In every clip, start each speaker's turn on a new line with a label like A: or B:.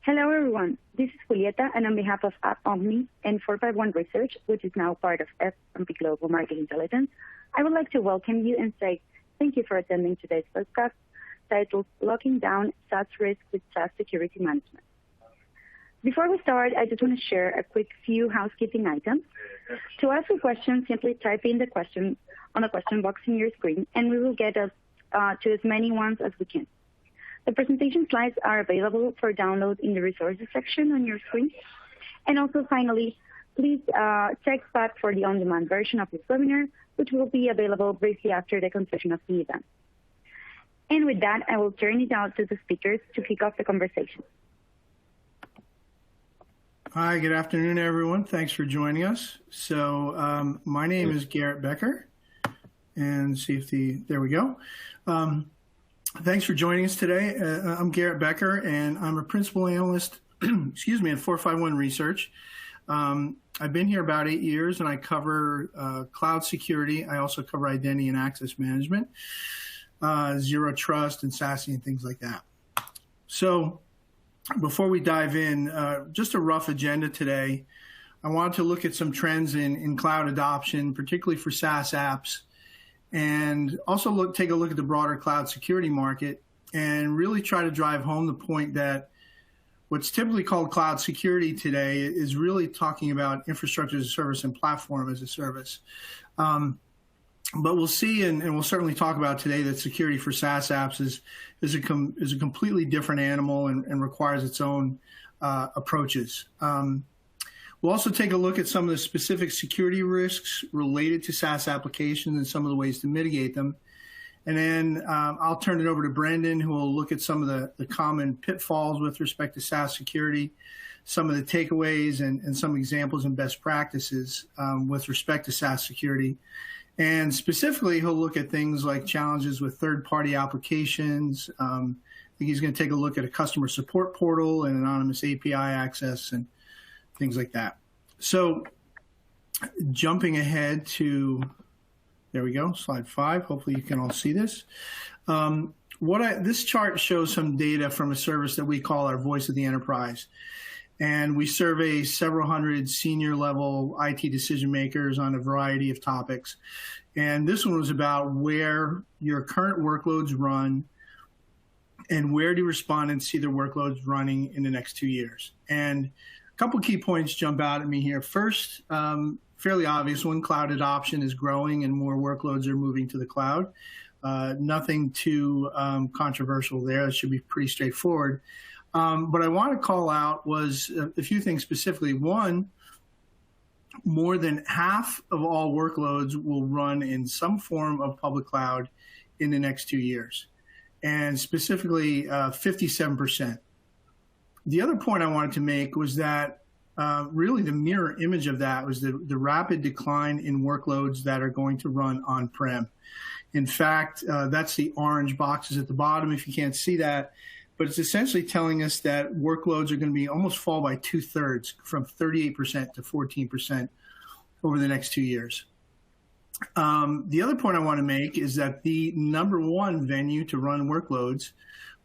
A: Hello, everyone. This is Julieta, and on behalf of AppOmni and 451 Research, which is now part of S&P Global Market Intelligence, I would like to welcome you and say thank you for attending today's podcast titled Locking Down SaaS Risk with SaaS Security Management. Before we start, I just want to share a quick few housekeeping items. To ask a question, simply type in the question on the question box in your screen, and we will get us to as many ones as we can. The presentation slides are available for download in the resources section on your screen. And also, finally, please check back for the on-demand version of this webinar, which will be available briefly after the conclusion of the event. And with that, I will turn it out to the speakers to kick off the conversation.
B: Hi, good afternoon, everyone. Thanks for joining us. So my name is Garrett Bekker, and see if there we go. Thanks for joining us today. I'm Garrett Bekker, and I'm a principal analyst, excuse me, at 451 Research. I've been here about 8 years, and I cover cloud security. I also cover identity and access management, zero trust, and SASE, and things like that. So before we dive in, just a rough agenda today. I wanted to look at some trends in cloud adoption, particularly for SaaS apps, and also take a look at the broader cloud security market and really try to drive home the point that what's typically called cloud security today is really talking about infrastructure as a service and platform as a service. But we'll see, and we'll certainly talk about today, that security for SaaS apps is a completely different animal and requires its own approaches. We'll also take a look at some of the specific security risks related to SaaS applications and some of the ways to mitigate them. And then I'll turn it over to Brendan, who will look at some of the common pitfalls with respect to SaaS security, some of the takeaways and some examples and best practices with respect to SaaS security. And specifically, he'll look at things like challenges with third-party applications. I think he's going to take a look at a customer support portal and anonymous API access and things like that. So jumping ahead to, there we go, slide 5. Hopefully you can all see this. This chart shows some data from a service that we call our Voice of the Enterprise. And we survey several hundred senior level IT decision makers on a variety of topics. And this one was about where your current workloads run and where do respondents see their workloads running in the next 2 years. And a couple key points jump out at me here. First, fairly obvious one, cloud adoption is growing and more workloads are moving to the cloud. Nothing too controversial there. It should be pretty straightforward. But I want to call out was a few things specifically. One, more than half of all workloads will run in some form of public cloud in the next 2 years, and specifically 57%. The other point I wanted to make was that really the mirror image of that was the rapid decline in workloads that are going to run on-prem. In fact, that's the orange boxes at the bottom if you can't see that. But it's essentially telling us that workloads are going to be almost fall by 2/3, from 38% to 14% over the next 2 years. The other point I want to make is that the number one venue to run workloads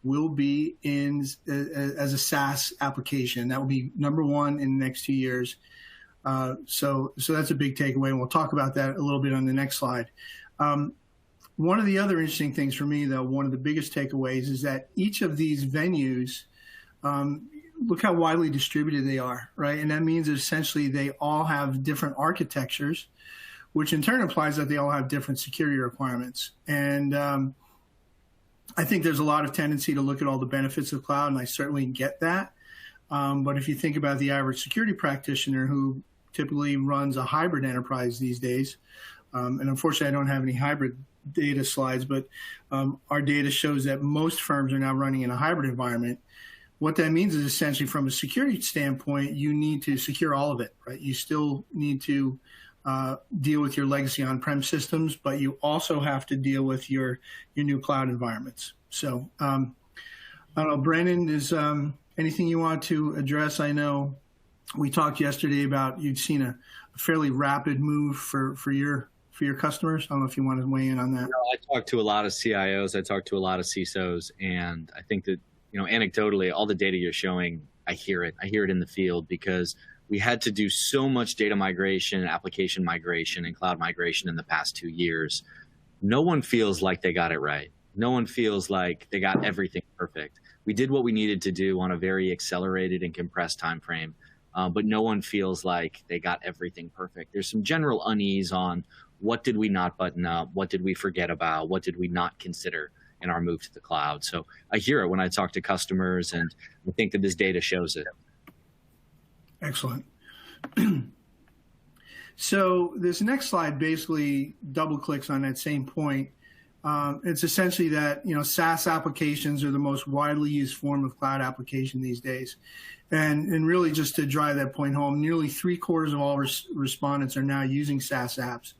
B: will be as a SaaS application. That will be number one in the next 2 years. So that's a big takeaway, and we'll talk about that a little bit on the next slide. One of the other interesting things for me, though, one of the biggest takeaways is that each of these venues, look how widely distributed they are, right? And that means that essentially they all have different architectures, which in turn implies that they all have different security requirements. And I think there's a lot of tendency to look at all the benefits of cloud, and I certainly get that. But if you think about the average security practitioner who typically runs a hybrid enterprise these days, and unfortunately I don't have any hybrid data slides, but our data shows that most firms are now running in a hybrid environment. What that means is essentially from a security standpoint, you need to secure all of it, right? You still need to deal with your legacy on-prem systems, but you also have to deal with your new cloud environments. So I don't know, Brendan, is anything you want to address? I know we talked yesterday about you'd seen a fairly rapid move for your customers. I don't know if you want to weigh in on that.
C: I talk to a lot of CIOs. I talk to a lot of CISOs, and I think that, anecdotally, all the data you're showing I hear it. I hear it in the field because we had to do so much data migration, application migration, and cloud migration in the past 2 years. No one feels like they got it right. No one feels like they got everything perfect. We did what we needed to do on a very accelerated and compressed time frame, but no one feels like they got everything perfect. There's some general unease on what did we not button up, what did we forget about, what did we not consider in our move to the cloud. So I hear it when I talk to customers, and I think that this data shows it.
B: Excellent. So this next slide basically double clicks on that same point. It's essentially that, SaaS applications are the most widely used form of cloud application these days. And really just to drive that point home, nearly 3/4 of all respondents are now using SaaS apps,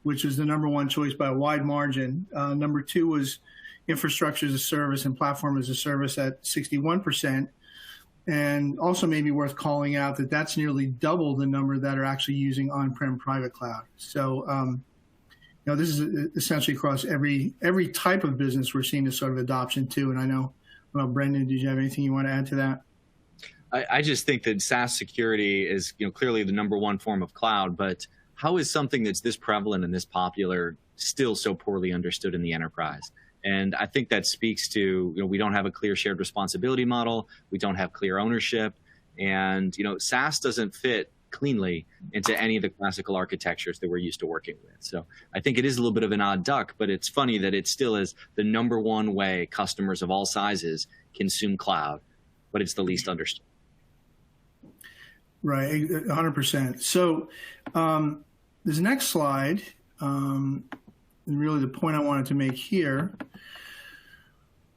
B: which is the number one choice by a wide margin. Number two was infrastructure as a service and platform as a service at 61%. And also maybe worth calling out that that's nearly double the number that are actually using on-prem private cloud. So, this is essentially across every type of business we're seeing this sort of adoption too. And I know, Brendan, did you have anything you want to add to that?
C: I just think that SaaS security is clearly the number one form of cloud, but how is something that's this prevalent and this popular still so poorly understood in the enterprise? And I think that speaks to, we don't have a clear shared responsibility model. We don't have clear ownership. And, SaaS doesn't fit cleanly into any of the classical architectures that we're used to working with. So I think it is a little bit of an odd duck, but it's funny that it still is the number one way customers of all sizes consume cloud, but it's the least understood.
B: Right, 100%. So this next slide, and really the point I wanted to make here,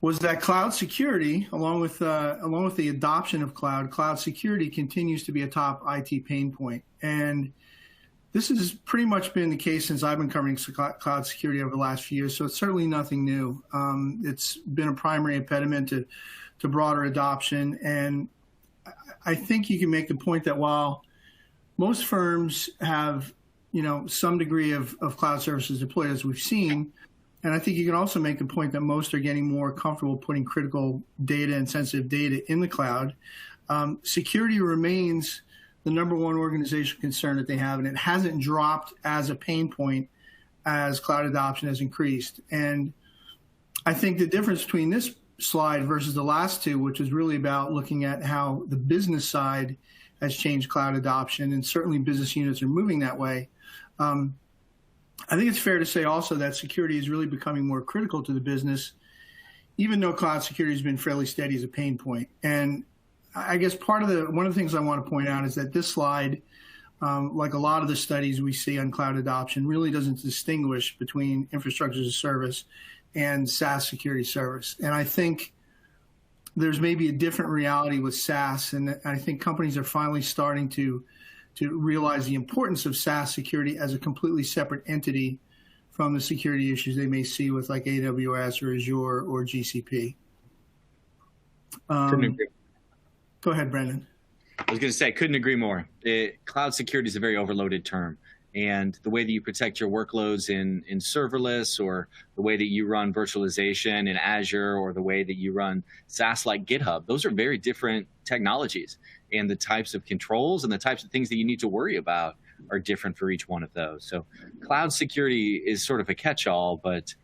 B: was that cloud security, along with the adoption of cloud security continues to be a top IT pain point. And this has pretty much been the case since I've been covering cloud security over the last few years, so it's certainly nothing new. It's been a primary impediment to broader adoption. And I think you can make the point that while most firms have some degree of cloud services deployed, as we've seen, and I think you can also make the point that most are getting more comfortable putting critical data and sensitive data in the cloud. Security remains the number one organizational concern that they have, and it hasn't dropped as a pain point as cloud adoption has increased. And I think the difference between this slide versus the last two, which is really about looking at how the business side has changed cloud adoption, and certainly business units are moving that way. I think it's fair to say also that security is really becoming more critical to the business, even though cloud security has been fairly steady as a pain point. And I guess one of the things I want to point out is that this slide, like a lot of the studies we see on cloud adoption, really doesn't distinguish between infrastructure as a service and SaaS security service. And I think there's maybe a different reality with SaaS, and I think companies are finally starting to realize the importance of SaaS security as a completely separate entity from the security issues they may see with like AWS or Azure or GCP. Go ahead, Brendan.
C: I was going to say, I couldn't agree more. Cloud security is a very overloaded term. And the way that you protect your workloads in serverless, or the way that you run virtualization in Azure, or the way that you run SaaS like GitHub, those are very different technologies. And the types of controls and the types of things that you need to worry about are different for each one of those. So cloud security is sort of a catch-all, but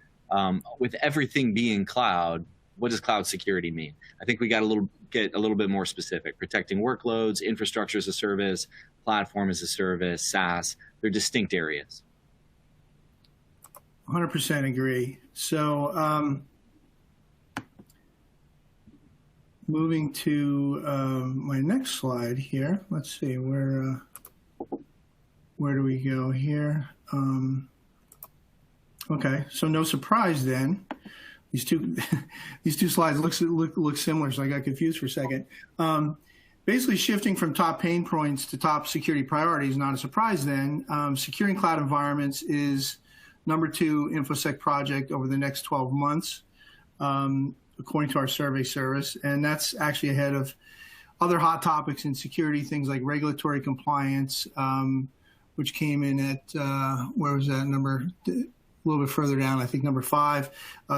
C: with everything being cloud, what does cloud security mean? I think we got get a little bit more specific. Protecting workloads, infrastructure as a service, platform as a service, SaaS, they're distinct areas.
B: 100% agree. So moving to my next slide here. Let's see, where do we go here? Okay, so no surprise then. These two slides look similar, so I got confused for a second. Basically, shifting from top pain points to top security priorities, not a surprise then. Securing cloud environments is number 2 InfoSec project over the next 12 months, according to our survey service. And that's actually ahead of other hot topics in security, things like regulatory compliance, which came in at, where was that number? little bit further down, I think number 5.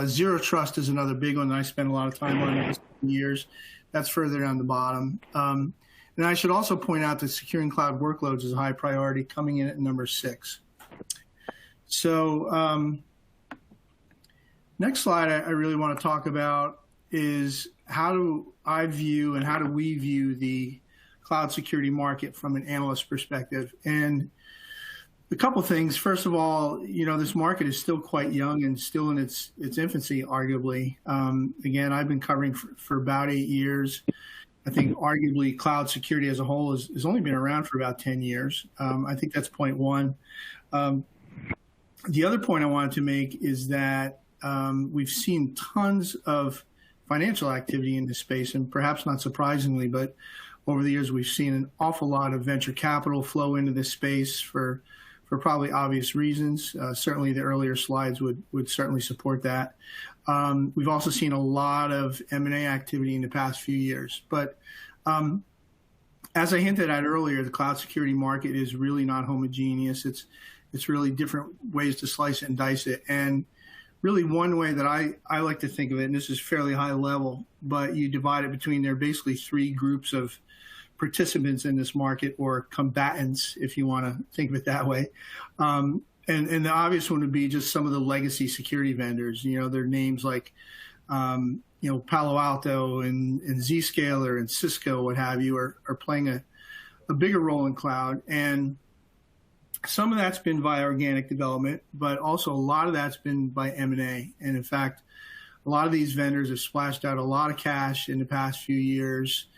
B: Zero Trust is another big one that I spend a lot of time on in the years. That's further down the bottom. And I should also point out that securing cloud workloads is a high priority, coming in at number 6. So next slide I really want to talk about is how do I view and how do we view the cloud security market from an analyst perspective. And a couple things. First of all, this market is still quite young and still in its infancy, arguably. Again, I've been covering for about 8 years. I think arguably cloud security as a whole has only been around for about 10 years. I think that's point one. The other point I wanted to make is that we've seen tons of financial activity in this space, and perhaps not surprisingly, but over the years we've seen an awful lot of venture capital flow into this space for probably obvious reasons. Certainly the earlier slides would certainly support that. We've also seen a lot of M&A activity in the past few years. But as I hinted at earlier, the cloud security market is really not homogeneous. It's really different ways to slice it and dice it. And really one way that I like to think of it, and this is fairly high level, but you divide it between there are basically 3 groups of participants in this market, or combatants, if you want to think of it that way. And the obvious one would be just some of the legacy security vendors. Their names like, Palo Alto and Zscaler and Cisco, what have you, are playing a bigger role in cloud. And some of that's been via organic development, but also a lot of that's been by M&A. And in fact, a lot of these vendors have splashed out a lot of cash in the past few years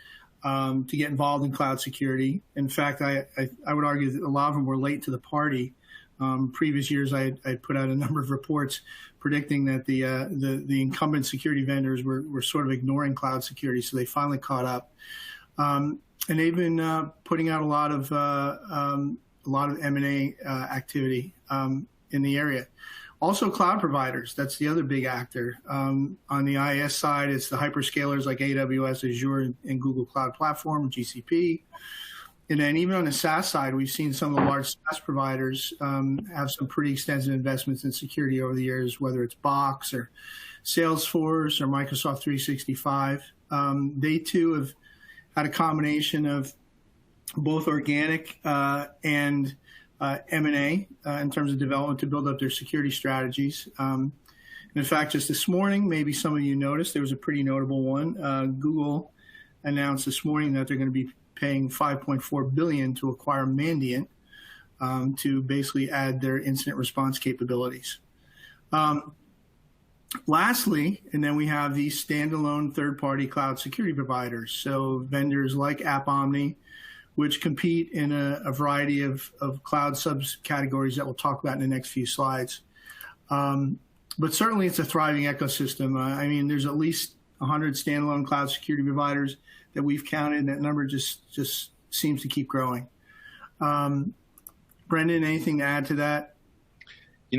B: to get involved in cloud security. In fact, I would argue that a lot of them were late to the party. Previous years, I put out a number of reports predicting that the incumbent security vendors were sort of ignoring cloud security, so they finally caught up. And they've been putting out a lot of M&A activity in the area. Also, cloud providers, that's the other big actor. On the IaaS side, it's the hyperscalers like AWS, Azure, and Google Cloud Platform, GCP. And then even on the SaaS side, we've seen some of the large SaaS providers have some pretty extensive investments in security over the years, whether it's Box or Salesforce or Microsoft 365. They too have had a combination of both organic and M&A in terms of development to build up their security strategies. And in fact, just this morning, maybe some of you noticed, there was a pretty notable one. Google announced this morning that they're going to be paying $5.4 billion to acquire Mandiant to basically add their incident response capabilities. Lastly, and then we have these standalone third-party cloud security providers. So vendors like AppOmni, which compete in a variety of cloud subcategories that we'll talk about in the next few slides. But certainly it's a thriving ecosystem. I mean, there's at least 100 standalone cloud security providers that we've counted, and that number just seems to keep growing. Brendan, anything to add to that?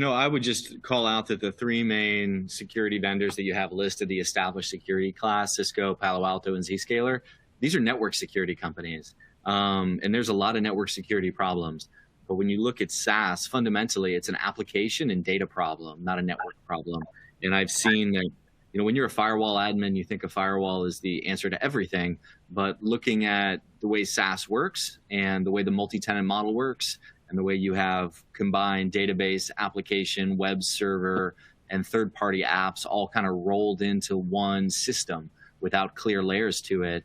C: I would just call out that the 3 main security vendors that you have listed, the established security class, Cisco, Palo Alto, and Zscaler, these are network security companies. And there's a lot of network security problems. But when you look at SaaS, fundamentally, it's an application and data problem, not a network problem. And I've seen that, when you're a firewall admin, you think a firewall is the answer to everything. But looking at the way SaaS works and the way the multi-tenant model works and the way you have combined database, application, web server, and third-party apps all kind of rolled into one system without clear layers to it,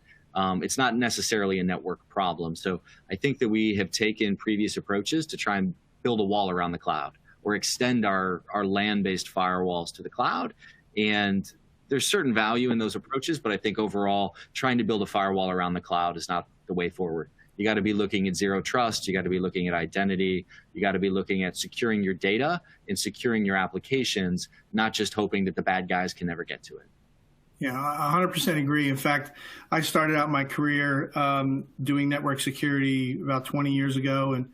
C: it's not necessarily a network problem. So I think that we have taken previous approaches to try and build a wall around the cloud or extend our LAN-based firewalls to the cloud. And there's certain value in those approaches, but I think overall trying to build a firewall around the cloud is not the way forward. You got to be looking at zero trust. You got to be looking at identity. You got to be looking at securing your data and securing your applications, not just hoping that the bad guys can never get to it.
B: Yeah, 100% agree. In fact, I started out my career doing network security about 20 years ago, and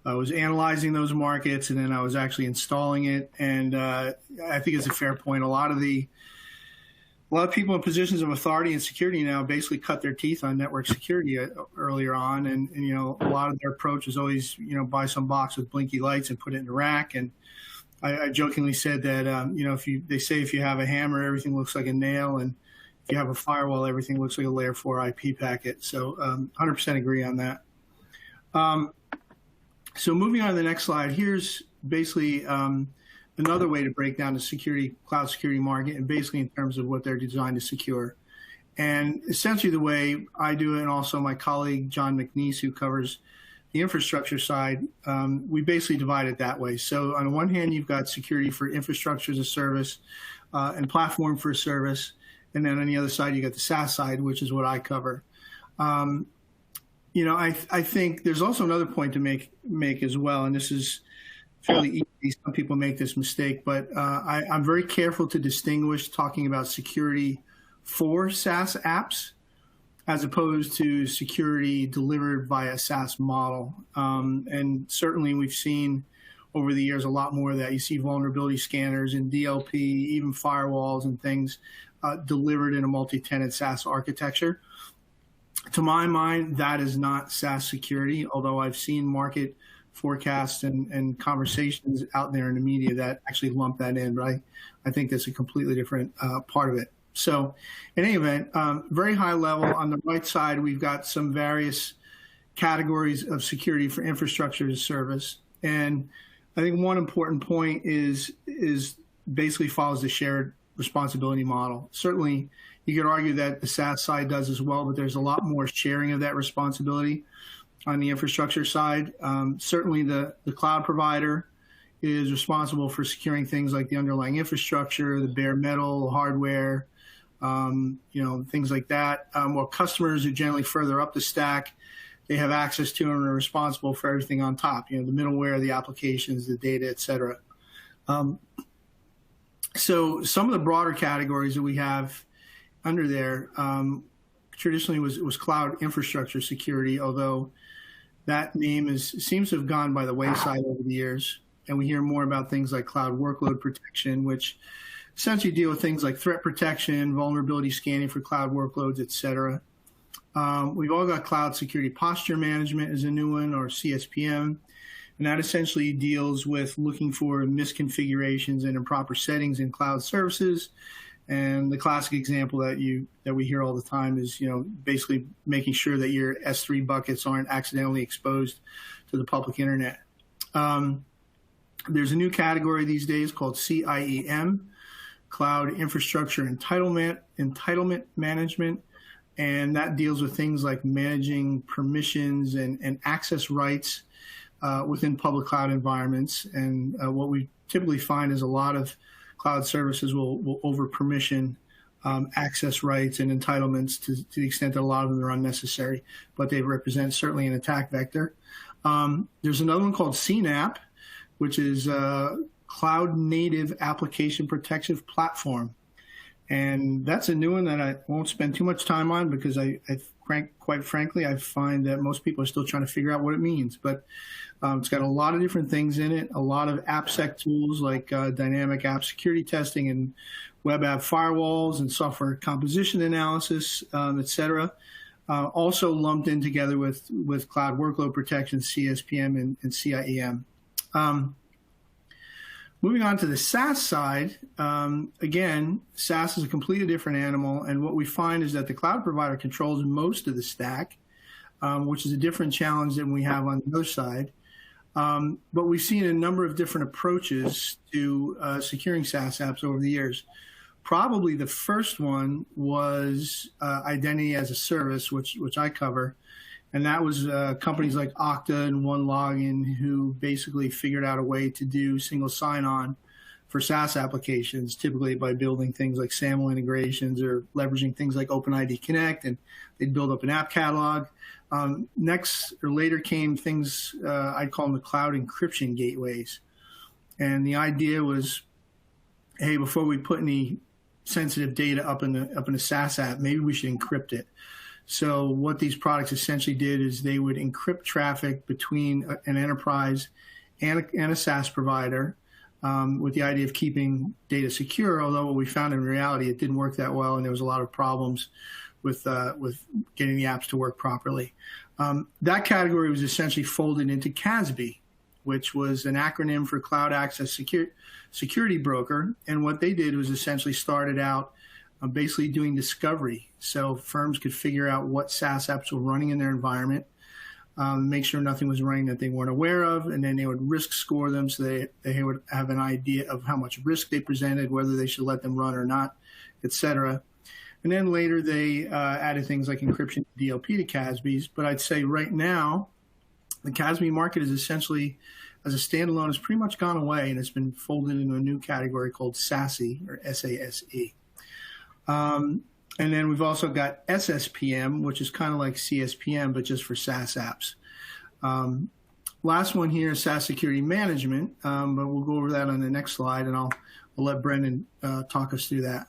B: I was analyzing those markets, and then I was actually installing it. And I think it's a fair point. A lot of people in positions of authority and security now basically cut their teeth on network security earlier on, and a lot of their approach is always buy some box with blinky lights and put it in the rack, and I jokingly said that, they say if you have a hammer, everything looks like a nail, and if you have a firewall, everything looks like a layer 4 IP packet. So 100% agree on that. So moving on to the next slide, here's basically another way to break down the cloud security market, and basically in terms of what they're designed to secure. And essentially the way I do it, and also my colleague John McNeese, who covers the infrastructure side, we basically divide it that way. So on the one hand, you've got security for infrastructure as a service and platform for a service. And then on the other side, you got the SaaS side, which is what I cover. I think there's also another point to make as well, and this is fairly easy. Some people make this mistake, but I'm very careful to distinguish talking about security for SaaS apps as opposed to security delivered via a SaaS model. And certainly we've seen over the years a lot more of that. You see vulnerability scanners and DLP, even firewalls and things delivered in a multi-tenant SaaS architecture. To my mind, that is not SaaS security, although I've seen market forecasts and conversations out there in the media that actually lump that in, but I think that's a completely different part of it. So in any event, very high level. On the right side, we've got some various categories of security for infrastructure as a service. And I think one important point is basically follows the shared responsibility model. Certainly, you could argue that the SaaS side does as well, but there's a lot more sharing of that responsibility on the infrastructure side. Certainly, the cloud provider is responsible for securing things like the underlying infrastructure, the bare metal, hardware, things like that. While customers are generally further up the stack, they have access to and are responsible for everything on top, the middleware, the applications, the data, et cetera. So some of the broader categories that we have under there traditionally was cloud infrastructure security, although that name seems to have gone by the wayside over the years. And we hear more about things like cloud workload protection, which essentially deal with things like threat protection, vulnerability scanning for cloud workloads, et cetera. We've all got cloud security posture management as a new one, or CSPM. And that essentially deals with looking for misconfigurations and improper settings in cloud services. And the classic example that we hear all the time is, basically making sure that your S3 buckets aren't accidentally exposed to the public internet. There's a new category these days called CIEM, Cloud Infrastructure Entitlement Management. And that deals with things like managing permissions and access rights within public cloud environments. And what we typically find is a lot of cloud services will over-permission access rights and entitlements to the extent that a lot of them are unnecessary, but they represent certainly an attack vector. There's another one called CNAPP, which is Cloud Native Application Protection Platform. And that's a new one that I won't spend too much time on because quite frankly, I find that most people are still trying to figure out what it means. But it's got a lot of different things in it, a lot of AppSec tools like dynamic app security testing and web app firewalls and software composition analysis, et cetera. Also lumped in together with cloud workload protection, CSPM, and CIEM. Moving on to the SaaS side, again, SaaS is a completely different animal, and what we find is that the cloud provider controls most of the stack, which is a different challenge than we have on the other side. But we've seen a number of different approaches to securing SaaS apps over the years. Probably the first one was identity as a service, which I cover. And that was companies like Okta and OneLogin who basically figured out a way to do single sign-on for SaaS applications, typically by building things like SAML integrations or leveraging things like OpenID Connect, and they'd build up an app catalog. Next or later came things I'd call them the cloud encryption gateways. And the idea was, hey, before we put any sensitive data up in a SaaS app, maybe we should encrypt it. So what these products essentially did is they would encrypt traffic between an enterprise and a SaaS provider with the idea of keeping data secure, although what we found in reality, it didn't work that well, and there was a lot of problems with getting the apps to work properly. That category was essentially folded into CASB, which was an acronym for Cloud Access Security Broker. And what they did was essentially started out basically doing discovery. So firms could figure out what SaaS apps were running in their environment, make sure nothing was running that they weren't aware of, and then they would risk score them so they would have an idea of how much risk they presented, whether they should let them run or not, et cetera. And then later they added things like encryption DLP to CASBs. But I'd say right now, the CASB market is essentially, as a standalone, has pretty much gone away, and it's been folded into a new category called SASE, or SASE. And then we've also got SSPM, which is kind of like CSPM, but just for SaaS apps. Last one here is SaaS Security Management, but we'll go over that on the next slide, and I'll let Brendan talk us through that.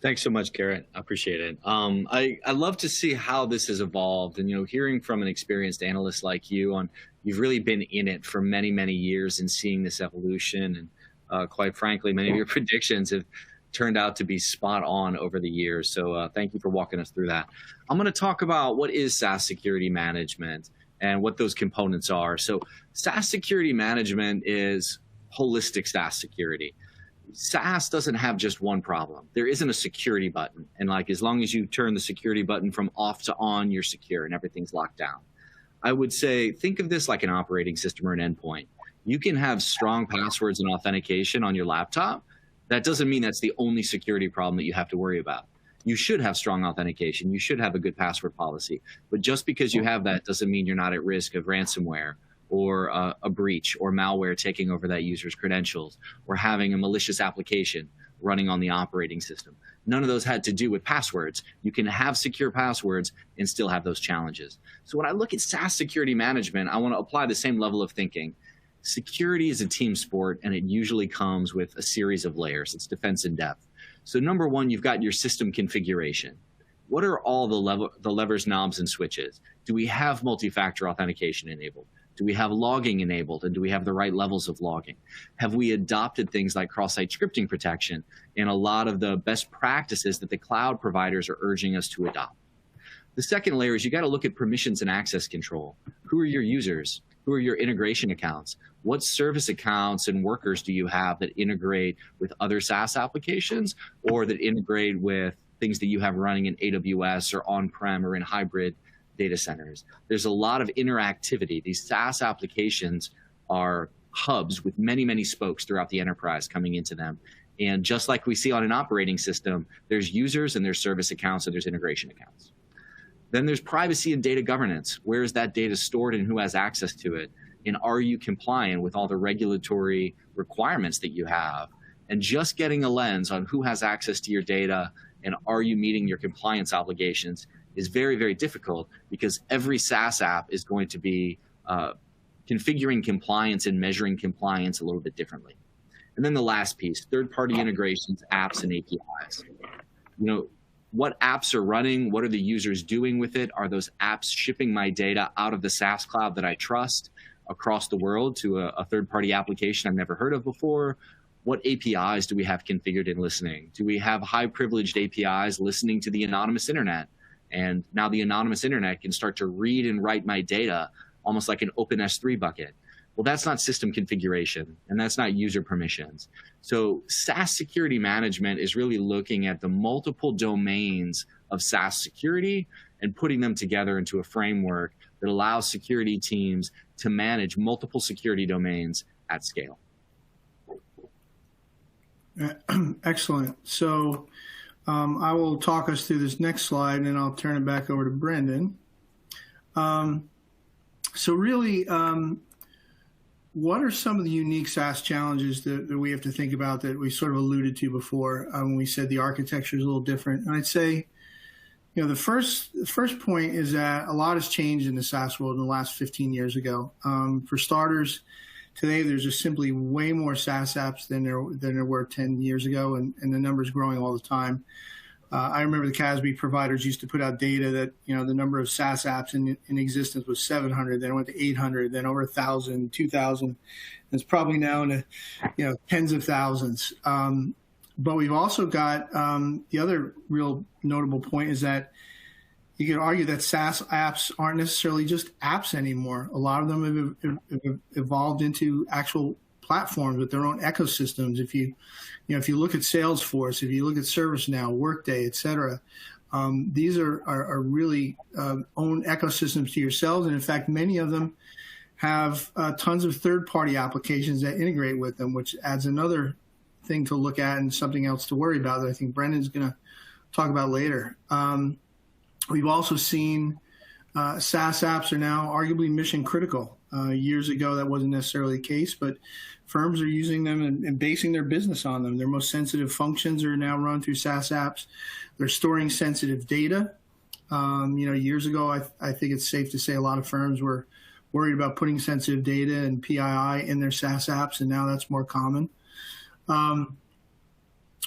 C: Thanks so much, Garrett. I appreciate it. I love to see how this has evolved, and hearing from an experienced analyst like you, you've really been in it for many, many years and seeing this evolution. And quite frankly, many of your predictions have turned out to be spot on over the years. So thank you for walking us through that. I'm going to talk about what is SaaS Security Management and what those components are. So SaaS Security Management is holistic SaaS security. SaaS doesn't have just one problem. There isn't a security button. And as long as you turn the security button from off to on, you're secure and everything's locked down. I would say, think of this like an operating system or an endpoint. You can have strong passwords and authentication on your laptop. That doesn't mean that's the only security problem that you have to worry about. You should have strong authentication. You should have a good password policy. But just because you have that doesn't mean you're not at risk of ransomware or a breach or malware taking over that user's credentials or having a malicious application running on the operating system. None of those had to do with passwords. You can have secure passwords and still have those challenges. So when I look at SaaS Security Management, I want to apply the same level of thinking. Security is a team sport, and it usually comes with a series of layers. It's defense in depth. So number one, you've got your system configuration. What are all the levers, knobs, and switches? Do we have multi-factor authentication enabled? Do we have logging enabled, and do we have the right levels of logging? Have we adopted things like cross-site scripting protection and a lot of the best practices that the cloud providers are urging us to adopt? The second layer is you got to look at permissions and access control. Who are your users? Who are your integration accounts? What service accounts and workers do you have that integrate with other SaaS applications or that integrate with things that you have running in AWS or on-prem or in hybrid data centers? There's a lot of interactivity. These SaaS applications are hubs with many, many spokes throughout the enterprise coming into them. And just like we see on an operating system, there's users and there's service accounts and there's integration accounts. Then there's privacy and data governance. Where is that data stored and who has access to it? And are you compliant with all the regulatory requirements that you have? And just getting a lens on who has access to your data and are you meeting your compliance obligations is very, very difficult because every SaaS app is going to be configuring compliance and measuring compliance a little bit differently. And then the last piece, third-party integrations, apps, and APIs. What apps are running? What are the users doing with it? Are those apps shipping my data out of the SaaS cloud that I trust across the world to a third-party application I've never heard of before? What APIs do we have configured and listening? Do we have high-privileged APIs listening to the anonymous internet? And now the anonymous internet can start to read and write my data almost like an open S3 bucket. Well, that's not system configuration, and that's not user permissions. So SaaS Security Management is really looking at the multiple domains of SaaS security and putting them together into a framework that allows security teams to manage multiple security domains at scale.
B: Excellent. So I will talk us through this next slide, and then I'll turn it back over to Brendan. So really, what are some of the unique SaaS challenges that we have to think about that we sort of alluded to before when we said the architecture is a little different? And I'd say, the first point is that a lot has changed in the SaaS world in the last 15 years ago. For starters, today there's just simply way more SaaS apps than there were 10 years ago, and the number's growing all the time. I remember the CASB providers used to put out data that, the number of SaaS apps in existence was 700, then it went to 800, then over 1,000, 2,000. It's probably now in tens of thousands. But we've also got the other real notable point is that, you could argue that SaaS apps aren't necessarily just apps anymore. A lot of them have evolved into actual platforms with their own ecosystems. If you look at Salesforce, if you look at ServiceNow, Workday, et cetera, these are really own ecosystems to yourselves. And in fact, many of them have tons of third-party applications that integrate with them, which adds another thing to look at and something else to worry about that I think Brendan's going to talk about later. We've also seen SaaS apps are now arguably mission critical. Years ago, that wasn't necessarily the case, but firms are using them and basing their business on them. Their most sensitive functions are now run through SaaS apps. They're storing sensitive data. Years ago, I think it's safe to say a lot of firms were worried about putting sensitive data and PII in their SaaS apps, and now that's more common.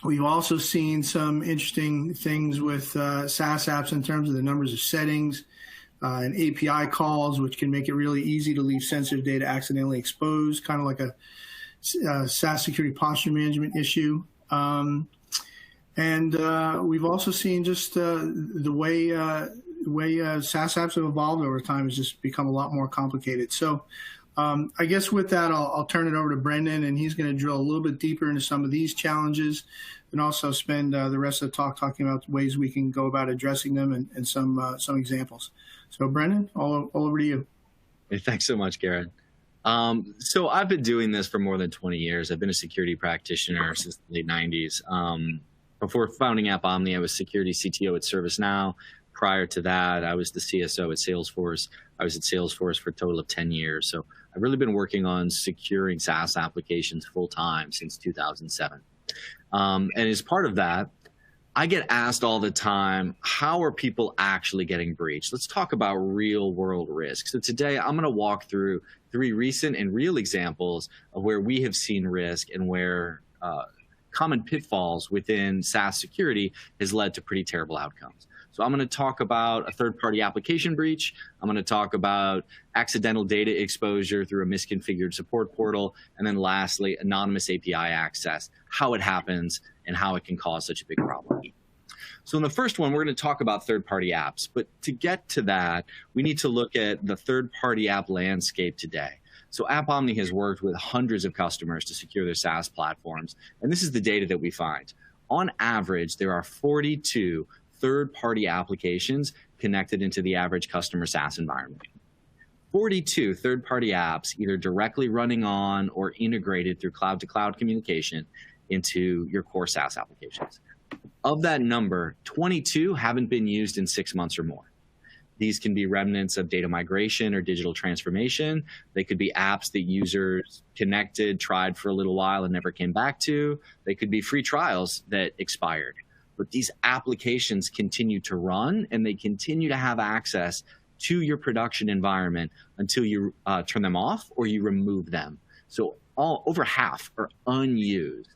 B: We've also seen some interesting things with SaaS apps in terms of the numbers of settings and API calls, which can make it really easy to leave sensitive data accidentally exposed, kind of like a SaaS security posture management issue. And we've also seen just the way SaaS apps have evolved over time has just become a lot more complicated. So I guess with that, I'll turn it over to Brendan, and he's going to drill a little bit deeper into some of these challenges and also spend the rest of the talk talking about ways we can go about addressing them and some examples. So Brendan, all over to you.
C: Hey, thanks so much, Garrett. So I've been doing this for more than 20 years. I've been a security practitioner since the late 90s. Before founding AppOmni, I was security CTO at ServiceNow. Prior to that, I was the CSO at Salesforce. I was at Salesforce for a total of 10 years. So I've really been working on securing SaaS applications full time since 2007. And as part of that, I get asked all the time, how are people actually getting breached? Let's talk about real world risks. So today I'm going to walk through 3 recent and real examples of where we have seen risk and where common pitfalls within SaaS security has led to pretty terrible outcomes. So I'm going to talk about a third-party application breach. I'm going to talk about accidental data exposure through a misconfigured support portal. And then lastly, anonymous API access, how it happens and how it can cause such a big problem. So in the first one, we're going to talk about third-party apps. But to get to that, we need to look at the third-party app landscape today. So AppOmni has worked with hundreds of customers to secure their SaaS platforms. And this is the data that we find. On average, there are 42 third-party applications connected into the average customer SaaS environment. 42 third-party apps either directly running on or integrated through cloud-to-cloud communication into your core SaaS applications. Of that number, 22 haven't been used in 6 months or more. These can be remnants of data migration or digital transformation. They could be apps that users connected, tried for a little while and never came back to. They could be free trials that expired. But these applications continue to run and they continue to have access to your production environment until you turn them off or you remove them. So over half are unused.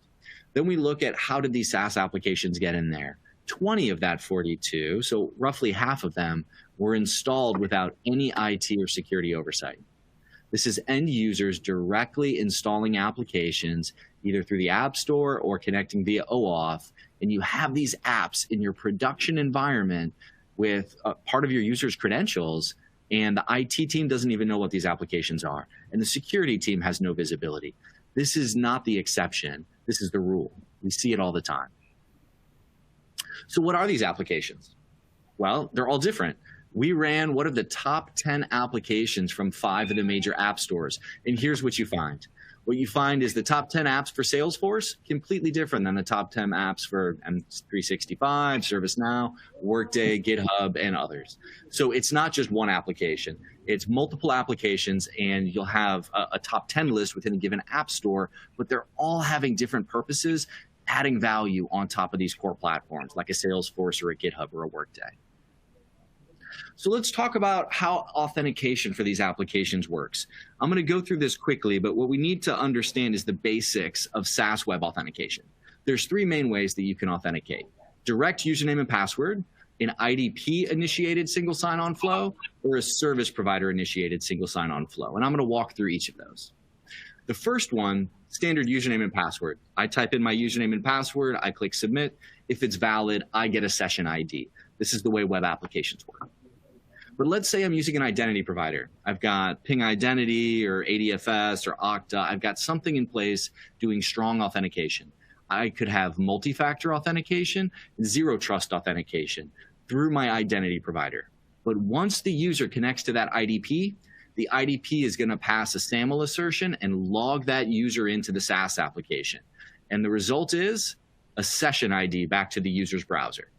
C: Then we look at how did these SaaS applications get in there. 20 of that 42, so roughly half of them, were installed without any IT or security oversight. This is end users directly installing applications either through the App Store or connecting via OAuth, and you have these apps in your production environment with part of your user's credentials, and the IT team doesn't even know what these applications are, and the security team has no visibility. This is not the exception. This is the rule. We see it all the time. So what are these applications? Well, they're all different. We ran one of the top 10 applications from 5 of the major app stores, and here's what you find. What you find is the top 10 apps for Salesforce, completely different than the top 10 apps for M365, ServiceNow, Workday, GitHub, and others. So it's not just one application. It's multiple applications, and you'll have a top 10 list within a given app store, but they're all having different purposes, adding value on top of these core platforms, like a Salesforce or a GitHub or a Workday. So let's talk about how authentication for these applications works. I'm going to go through this quickly, but what we need to understand is the basics of SaaS web authentication. There's 3 main ways that you can authenticate: direct username and password, an IDP-initiated single sign-on flow, or a service provider-initiated single sign-on flow. And I'm going to walk through each of those. The first one, standard username and password. I type in my username and password, I click submit. If it's valid, I get a session ID. This is the way web applications work. But let's say I'm using an identity provider. I've got Ping Identity or ADFS or Okta. I've got something in place doing strong authentication. I could have multi-factor authentication, zero trust authentication through my identity provider. But once the user connects to that IDP, the IDP is going to pass a SAML assertion and log that user into the SaaS application. And the result is a session ID back to the user's browser.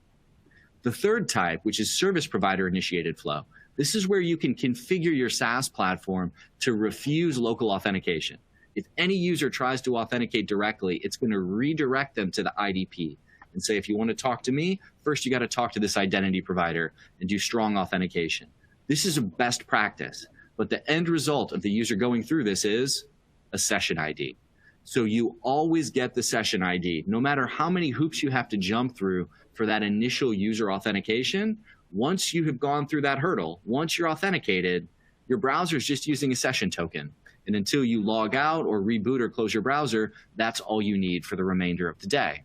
C: The third type, which is service provider initiated flow, this is where you can configure your SaaS platform to refuse local authentication. If any user tries to authenticate directly, it's going to redirect them to the IDP and say, if you want to talk to me, first you got to talk to this identity provider and do strong authentication. This is a best practice, but the end result of the user going through this is a session ID. So you always get the session ID, no matter how many hoops you have to jump through for that initial user authentication. Once you have gone through that hurdle, once you're authenticated, your browser is just using a session token. And until you log out or reboot or close your browser, that's all you need for the remainder of the day.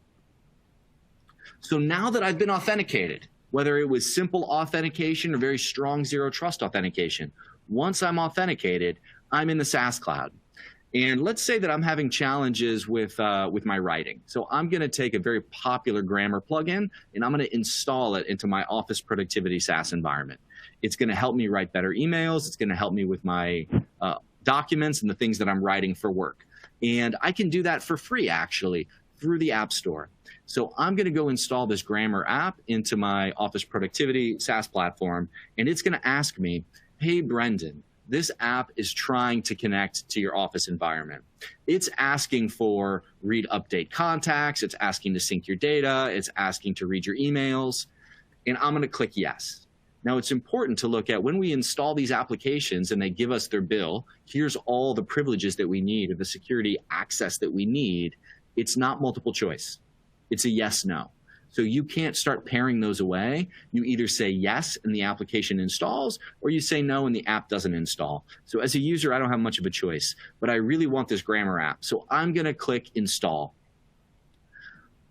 C: So now that I've been authenticated, whether it was simple authentication or very strong zero trust authentication, once I'm authenticated, I'm in the SaaS cloud. And let's say that I'm having challenges with my writing. So I'm going to take a very popular grammar plugin and I'm going to install it into my office productivity SaaS environment. It's going to help me write better emails. It's going to help me with my documents and the things that I'm writing for work. And I can do that for free, actually, through the App Store. So I'm going to go install this grammar app into my office productivity SaaS platform, and it's going to ask me, hey, Brendan, this app is trying to connect to your office environment. It's asking for read update contacts. It's asking to sync your data. It's asking to read your emails. And I'm going to click yes. Now, it's important to look at when we install these applications and they give us their bill, here's all the privileges that we need or the security access that we need. It's not multiple choice. It's a yes, no. So you can't start pairing those away. You either say yes and the application installs, or you say no and the app doesn't install. So as a user, I don't have much of a choice, but I really want this grammar app. So I'm going to click install.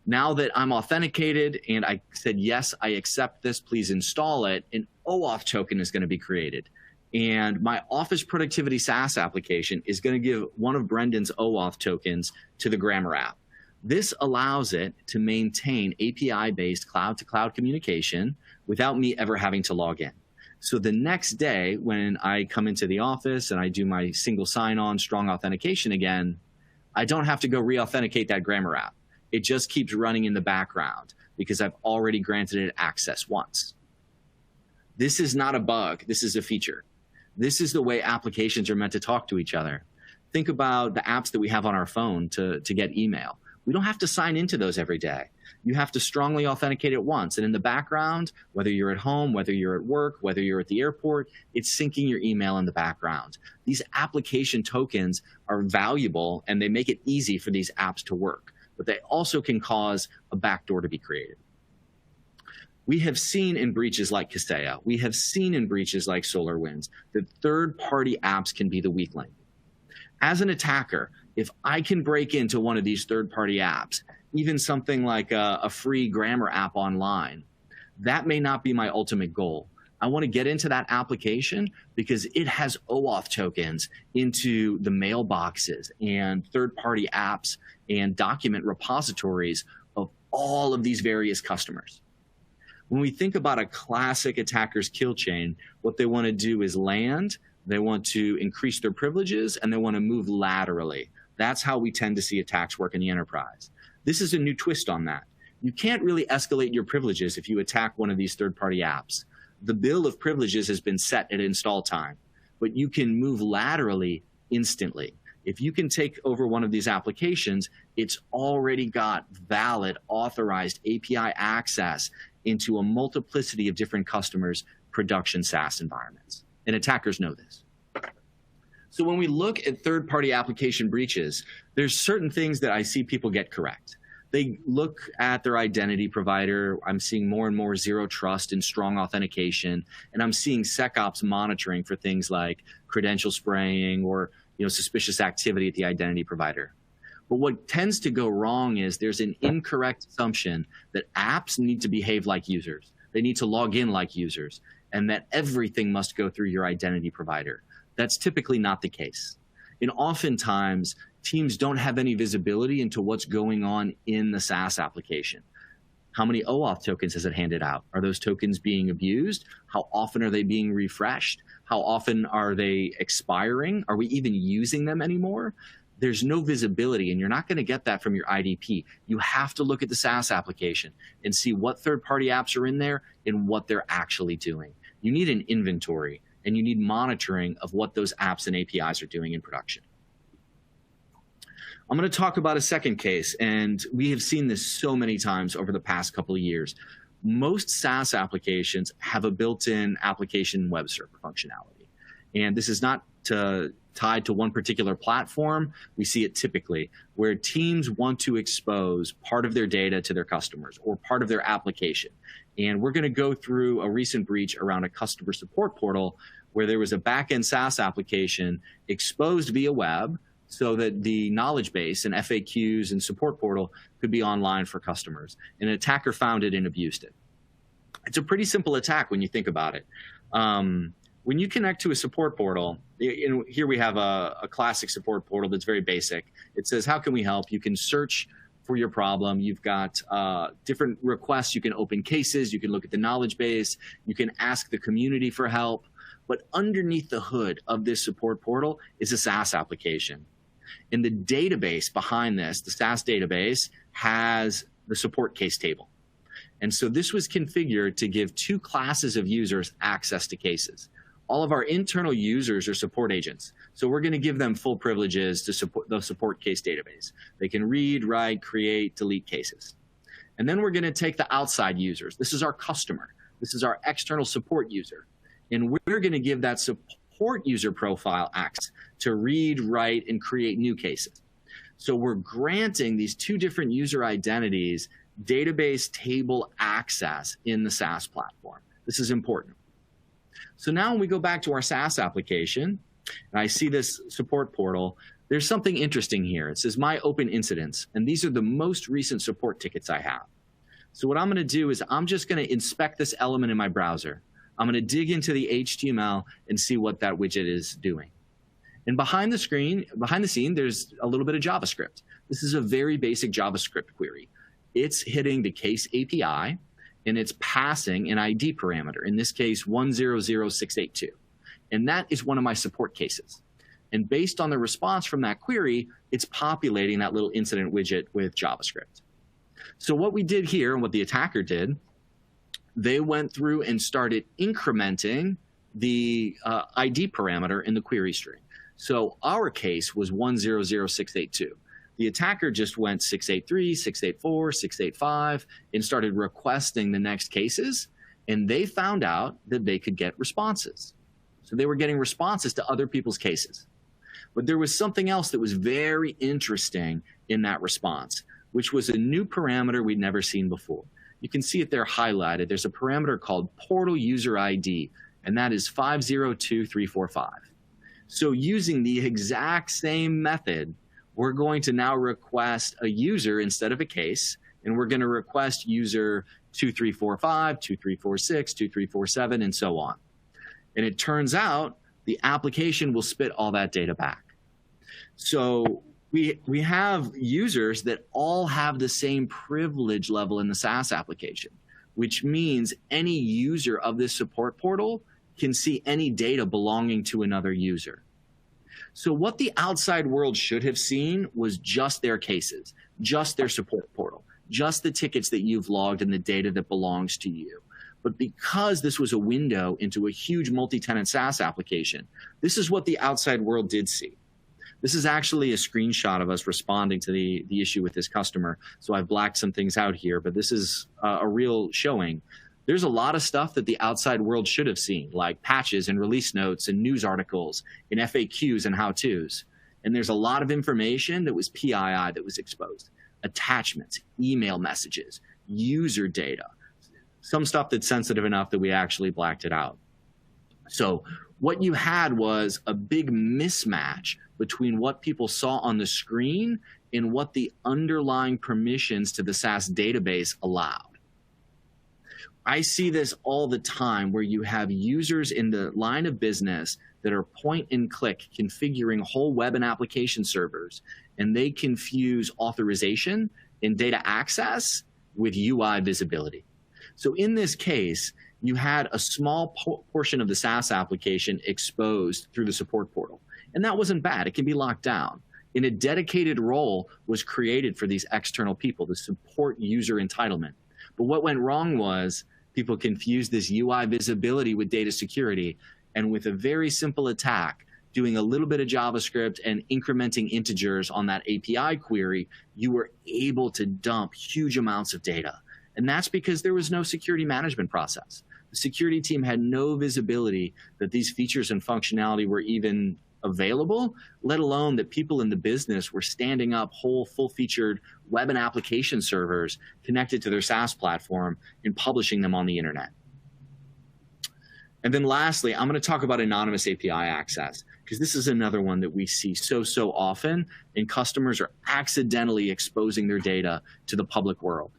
C: Now that I'm authenticated and I said, yes, I accept this, please install it, an OAuth token is going to be created. And my Office Productivity SaaS application is going to give one of Brendan's OAuth tokens to the grammar app. This allows it to maintain API-based cloud-to-cloud communication without me ever having to log in. So the next day when I come into the office and I do my single sign-on strong authentication again, I don't have to go re-authenticate that grammar app. It just keeps running in the background because I've already granted it access once. This is not a bug. This is a feature. This is the way applications are meant to talk to each other. Think about the apps that we have on our phone to get email. We don't have to sign into those every day. You have to strongly authenticate it once. And in the background, whether you're at home, whether you're at work, whether you're at the airport, it's syncing your email in the background. These application tokens are valuable and they make it easy for these apps to work. But they also can cause a backdoor to be created. We have seen in breaches like Kaseya, we have seen in breaches like SolarWinds, that third-party apps can be the weak link. As an attacker, if I can break into one of these third-party apps, even something like a free grammar app online, that may not be my ultimate goal. I want to get into that application because it has OAuth tokens into the mailboxes and third-party apps and document repositories of all of these various customers. When we think about a classic attacker's kill chain, what they want to do is land, they want to increase their privileges, and they want to move laterally. That's how we tend to see attacks work in the enterprise. This is a new twist on that. You can't really escalate your privileges if you attack one of these third-party apps. The bill of privileges has been set at install time, but you can move laterally instantly. If you can take over one of these applications, it's already got valid, authorized API access into a multiplicity of different customers' production SaaS environments. And attackers know this. So when we look at third-party application breaches, there's certain things that I see people get correct. They look at their identity provider. I'm seeing more and more zero trust and strong authentication. And I'm seeing SecOps monitoring for things like credential spraying or suspicious activity at the identity provider. But what tends to go wrong is there's an incorrect assumption that apps need to behave like users. They need to log in like users, and that everything must go through your identity provider. That's typically not the case. And oftentimes, teams don't have any visibility into what's going on in the SaaS application. How many OAuth tokens has it handed out? Are those tokens being abused? How often are they being refreshed? How often are they expiring? Are we even using them anymore? There's no visibility, and you're not going to get that from your IDP. You have to look at the SaaS application and see what third-party apps are in there and what they're actually doing. You need an inventory, and you need monitoring of what those apps and APIs are doing in production. I'm going to talk about a second case, and we have seen this so many times over the past couple of years. Most SaaS applications have a built-in application web server functionality, and this is not tied to one particular platform. We see it typically where teams want to expose part of their data to their customers or part of their application. And we're going to go through a recent breach around a customer support portal where there was a back-end SaaS application exposed via web so that the knowledge base and FAQs and support portal could be online for customers. And an attacker found it and abused it. It's a pretty simple attack when you think about it. When you connect to a support portal, here we have a classic support portal that's very basic. It says, how can we help? You can search for your problem. You've got different requests. You can open cases. You can look at the knowledge base. You can ask the community for help. But underneath the hood of this support portal is a SaaS application. And the database behind this, the SaaS database, has the support case table. And so this was configured to give two classes of users access to cases. All of our internal users are support agents. So we're going to give them full privileges to support the support case database. They can read, write, create, delete cases. And then we're going to take the outside users. This is our customer. This is our external support user. And we're going to give that support user profile access to read, write, and create new cases. So we're granting these two different user identities database table access in the SaaS platform. This is important. So now when we go back to our SaaS application, and I see this support portal, there's something interesting here. It says my open incidents, and these are the most recent support tickets I have. So what I'm going to do is I'm just going to inspect this element in my browser. I'm going to dig into the HTML and see what that widget is doing. And behind the scene, there's a little bit of JavaScript. This is a very basic JavaScript query. It's hitting the case API, and it's passing an ID parameter, in this case 100682. And that is one of my support cases. And based on the response from that query, it's populating that little incident widget with JavaScript. So what we did here, and what the attacker did, they went through and started incrementing the ID parameter in the query string. So our case was 100682. The attacker just went 683, 684, 685, and started requesting the next cases, and they found out that they could get responses. So they were getting responses to other people's cases. But there was something else that was very interesting in that response, which was a new parameter we'd never seen before. You can see it there highlighted. There's a parameter called portal user ID, and that is 502345. So using the exact same method, we're going to now request a user instead of a case, and we're going to request user 2345, 2346, 2347, and so on. And it turns out the application will spit all that data back. So we have users that all have the same privilege level in the SaaS application, which means any user of this support portal can see any data belonging to another user. So what the outside world should have seen was just their cases, just their support portal, just the tickets that you've logged and the data that belongs to you. But because this was a window into a huge multi-tenant SaaS application, this is what the outside world did see. This is actually a screenshot of us responding to the issue with this customer. So I've blacked some things out here, but this is a real showing. There's a lot of stuff that the outside world should have seen, like patches and release notes and news articles and FAQs and how-tos. And there's a lot of information that was PII that was exposed. Attachments, email messages, user data, some stuff that's sensitive enough that we actually blacked it out. So what you had was a big mismatch between what people saw on the screen and what the underlying permissions to the SaaS database allowed. I see this all the time where you have users in the line of business that are point and click configuring whole web and application servers, and they confuse authorization and data access with UI visibility. So in this case, you had a small portion of the SaaS application exposed through the support portal. And that wasn't bad. It can be locked down. And a dedicated role was created for these external people to support user entitlement. But what went wrong was people confused this UI visibility with data security. And with a very simple attack, doing a little bit of JavaScript and incrementing integers on that API query, you were able to dump huge amounts of data. And that's because there was no security management process. The security team had no visibility that these features and functionality were even available, let alone that people in the business were standing up whole full-featured web and application servers connected to their SaaS platform and publishing them on the internet. And then lastly, I'm going to talk about anonymous API access, because this is another one that we see so often, and customers are accidentally exposing their data to the public world.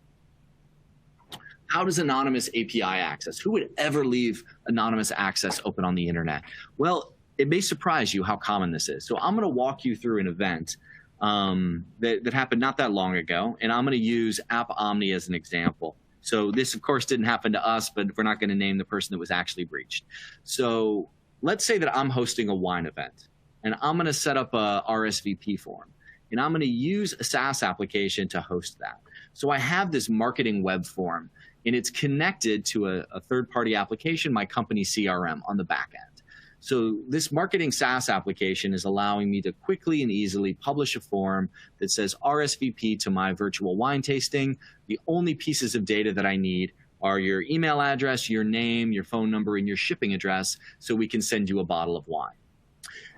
C: How does anonymous API access? Who would ever leave anonymous access open on the internet? Well, it may surprise you how common this is. So I'm going to walk you through an event that happened not that long ago, and I'm going to use AppOmni as an example. So this, of course, didn't happen to us, but we're not going to name the person that was actually breached. So let's say that I'm hosting a wine event, and I'm going to set up a RSVP form, and I'm going to use a SaaS application to host that. So I have this marketing web form, and it's connected to a third-party application, my company CRM, on the back end. So this marketing SaaS application is allowing me to quickly and easily publish a form that says RSVP to my virtual wine tasting. The only pieces of data that I need are your email address, your name, your phone number, and your shipping address, so we can send you a bottle of wine.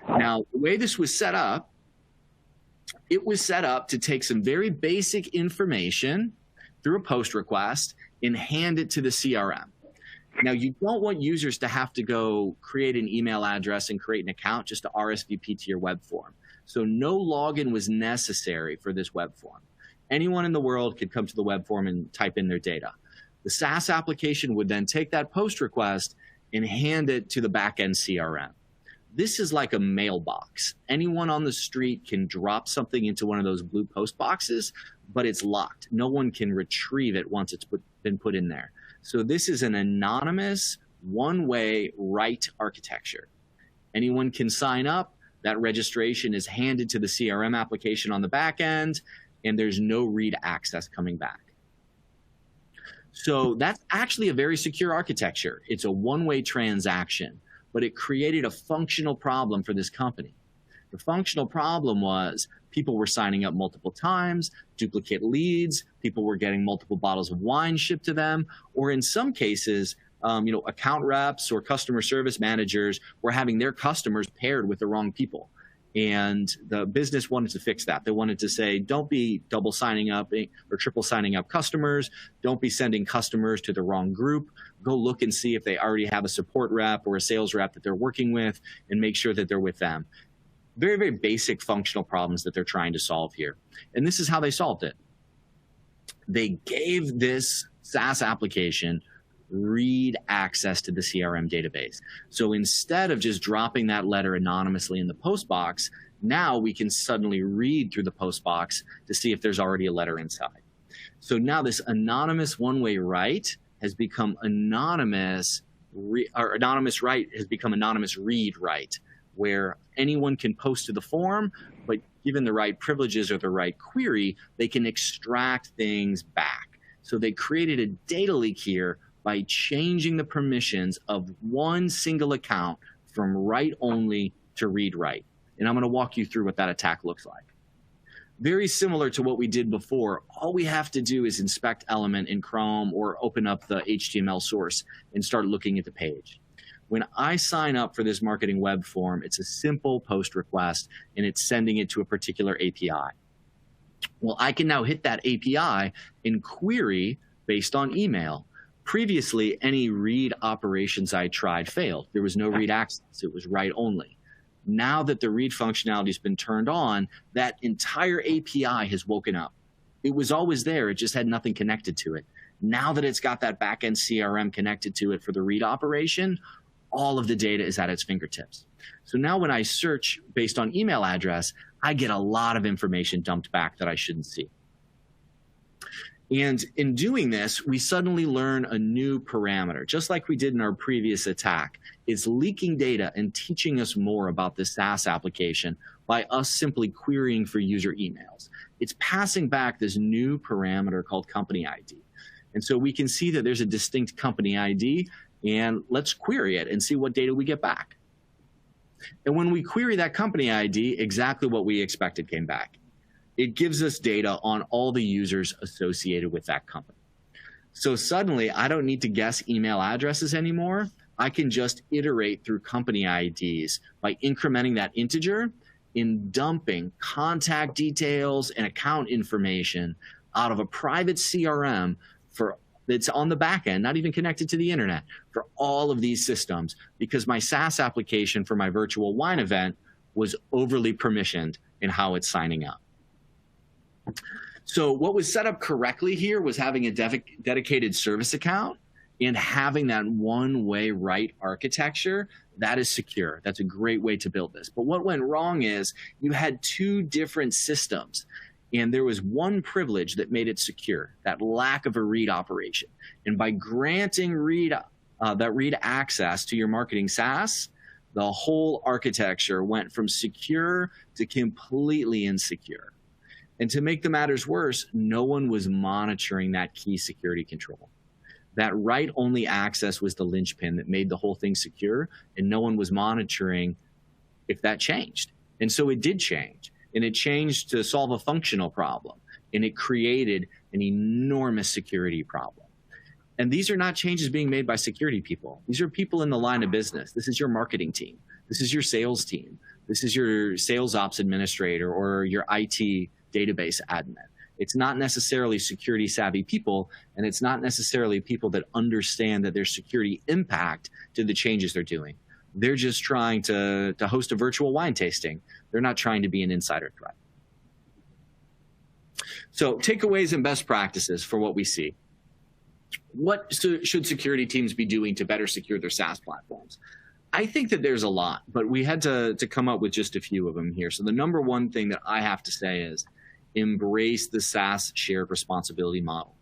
C: Now, the way this was set up, it was set up to take some very basic information through a post request and hand it to the CRM. Now, you don't want users to have to go create an email address and create an account just to RSVP to your web form. So no login was necessary for this web form. Anyone in the world could come to the web form and type in their data. The SaaS application would then take that post request and hand it to the backend CRM. This is like a mailbox. Anyone on the street can drop something into one of those blue post boxes, but it's locked. No one can retrieve it once it's been put in there. So this is an anonymous, one-way write architecture. Anyone can sign up. That registration is handed to the CRM application on the back end, and there's no read access coming back. So that's actually a very secure architecture. It's a one-way transaction, but it created a functional problem for this company. The functional problem was people were signing up multiple times, duplicate leads, people were getting multiple bottles of wine shipped to them, or in some cases, account reps or customer service managers were having their customers paired with the wrong people. And the business wanted to fix that. They wanted to say, don't be double signing up or triple signing up customers. Don't be sending customers to the wrong group. Go look and see if they already have a support rep or a sales rep that they're working with, and make sure that they're with them. Very, very basic functional problems that they're trying to solve here. And this is how they solved it. They gave this SaaS application read access to the CRM database. So instead of just dropping that letter anonymously in the post box, now we can suddenly read through the post box to see if there's already a letter inside. So now this anonymous one-way write has become anonymous write has become anonymous read write, where anyone can post to the form, but given the right privileges or the right query, they can extract things back. So they created a data leak here by changing the permissions of one single account from write only to read write. And I'm going to walk you through what that attack looks like. Very similar to what we did before, all we have to do is inspect element in Chrome or open up the HTML source and start looking at the page. When I sign up for this marketing web form, it's a simple post request, and it's sending it to a particular API. Well, I can now hit that API and query based on email. Previously, any read operations I tried failed. There was no read access. It was write only. Now that the read functionality has been turned on, that entire API has woken up. It was always there. It just had nothing connected to it. Now that it's got that backend CRM connected to it for the read operation, all of the data is at its fingertips. So now when I search based on email address, I get a lot of information dumped back that I shouldn't see. And in doing this, we suddenly learn a new parameter, just like we did in our previous attack. It's leaking data and teaching us more about the SaaS application by us simply querying for user emails. It's passing back this new parameter called company ID. And so we can see that there's a distinct company ID, and let's query it and see what data we get back. And when we query that company ID, exactly what we expected came back. It gives us data on all the users associated with that company. So suddenly, I don't need to guess email addresses anymore. I can just iterate through company IDs by incrementing that integer in dumping contact details and account information out of a private CRM that's on the back end, not even connected to the internet, for all of these systems, because my SaaS application for my virtual wine event was overly permissioned in how it's signing up. So what was set up correctly here was having a dedicated service account and having that one-way write architecture. That is secure. That's a great way to build this. But what went wrong is you had two different systems, and there was one privilege that made it secure, that lack of a read operation. And by granting that read access to your marketing SaaS, the whole architecture went from secure to completely insecure. And to make the matters worse, no one was monitoring that key security control. That write-only access was the linchpin that made the whole thing secure, and no one was monitoring if that changed. And so it did change, and it changed to solve a functional problem, and it created an enormous security problem. And these are not changes being made by security people. These are people in the line of business. This is your marketing team. This is your sales team. This is your sales ops administrator or your IT database admin. It's not necessarily security savvy people, and it's not necessarily people that understand that there's security impact to the changes they're doing. They're just trying to host a virtual wine tasting. They're not trying to be an insider threat. So takeaways and best practices for what we see. What should security teams be doing to better secure their SaaS platforms? I think that there's a lot, but we had to come up with just a few of them here. So the number one thing that I have to say is embrace the SaaS shared responsibility model.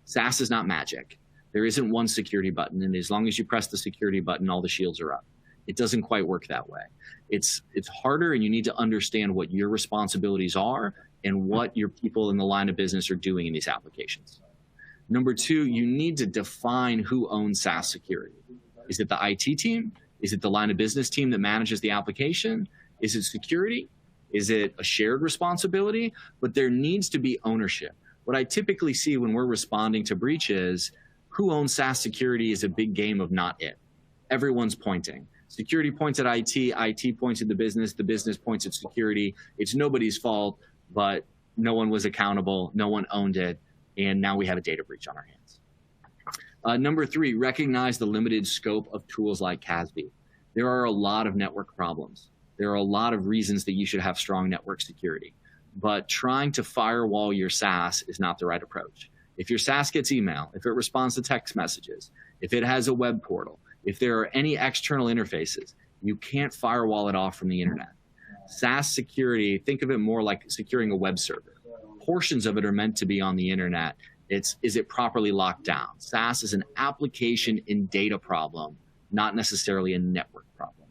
C: SaaS is not magic. There isn't one security button, and as long as you press the security button, all the shields are up. It doesn't quite work that way. It's harder, and you need to understand what your responsibilities are and what your people in the line of business are doing in these applications. Number two, you need to define who owns SaaS security. Is it the IT team? Is it the line of business team that manages the application? Is it security? Is it a shared responsibility? But there needs to be ownership. What I typically see when we're responding to breaches, who owns SaaS security is a big game of not it. Everyone's pointing. Security points at IT points at the business points at security. It's nobody's fault, but no one was accountable, no one owned it, and now we have a data breach on our hands. Number three, recognize the limited scope of tools like CASB. There are a lot of network problems. There are a lot of reasons that you should have strong network security, but trying to firewall your SaaS is not the right approach. If your SaaS gets email, if it responds to text messages, if it has a web portal, if there are any external interfaces, you can't firewall it off from the internet. SaaS security, think of it more like securing a web server. Portions of it are meant to be on the internet. Is it properly locked down? SaaS is an application and data problem, not necessarily a network problem.